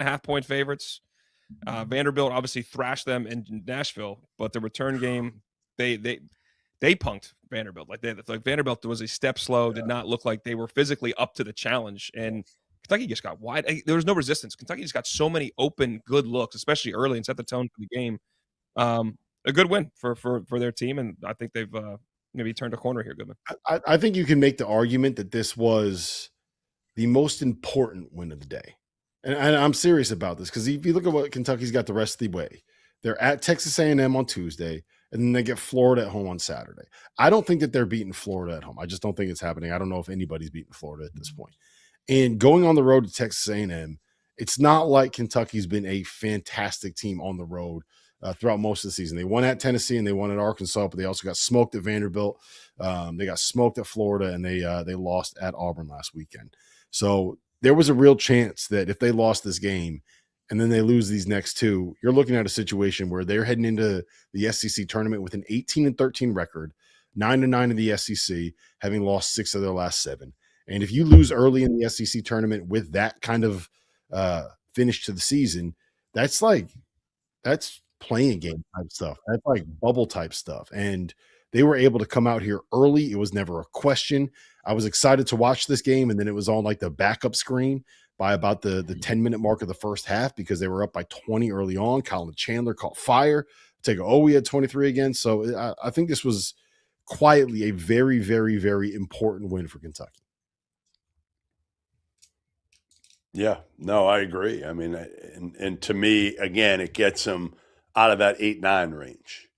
2.5 point favorites. Vanderbilt obviously thrashed them in Nashville, but the return game, they punked Vanderbilt. Like Vanderbilt was a step slow, did not look like they were physically up to the challenge. And Kentucky just got wide. There was no resistance. Kentucky just got so many open, good looks, especially early, and set the tone for the game. A good win for their team, and I think they've maybe turned a corner here, Goodman. I think you can make the argument that this was the most important win of the day. And I'm serious about this because if you look at what Kentucky's got the rest of the way, they're at Texas A&M on Tuesday, and then they get Florida at home on Saturday. I don't think that they're beating Florida at home. I just don't think it's happening. I don't know if anybody's beating Florida at this point. And going on the road to Texas A&M, it's not like Kentucky's been a fantastic team on the road throughout most of the season. They won at Tennessee and they won at Arkansas, but they also got smoked at Vanderbilt. They got smoked at Florida, and they lost at Auburn last weekend. So there was a real chance that if they lost this game and then they lose these next two, you're looking at a situation where they're heading into the SEC tournament with an 18-13 record, 9-9 in the SEC, having lost 6 of their last 7. And if you lose early in the SEC tournament with that kind of finish to the season, that's playing game type stuff. That's like bubble type stuff. And they were able to come out here early. It was never a question. I was excited to watch this game, and then it was on like the backup screen by about the 10-minute mark of the first half because they were up by 20 early on. Colin Chandler caught fire. Tagovailoa had 23 again. So I think this was quietly a very, very, very important win for Kentucky. Yeah, no, I agree. I mean, and to me, again, it gets them out of that 8-9 range.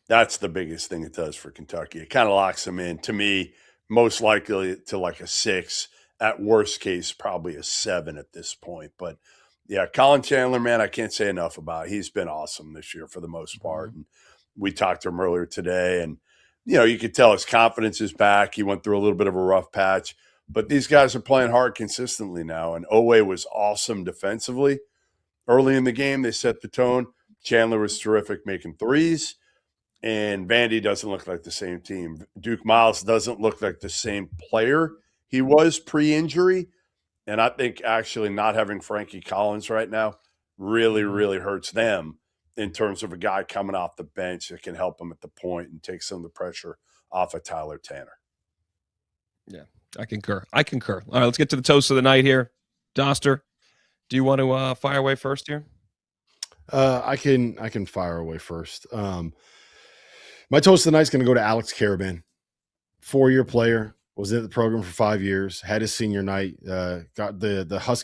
That's the biggest thing it does for Kentucky. It kind of locks them in, to me, most likely to like a 6, at worst case, probably a 7 at this point. But yeah, Colin Chandler, man, I can't say enough about it. He's been awesome this year for the most part. And we talked to him earlier today, and, you know, you could tell his confidence is back. He went through a little bit of a rough patch, but these guys are playing hard consistently now. And Owe was awesome defensively. Early in the game, they set the tone. Chandler was terrific making threes. And Vandy doesn't look like the same team. Duke Miles doesn't look like the same player he was pre-injury. And I think actually not having Frankie Collins right now really, really hurts them in terms of a guy coming off the bench that can help them at the point and take some of the pressure off of Tyler Tanner. Yeah, I concur. All right, let's get to the toast of the night here. Dauster, do you want to fire away first here? I can fire away first. My toast of the night is going to go to Alex Karaban, 4-year player, was in the program for 5 years, had his senior night, got the Huskies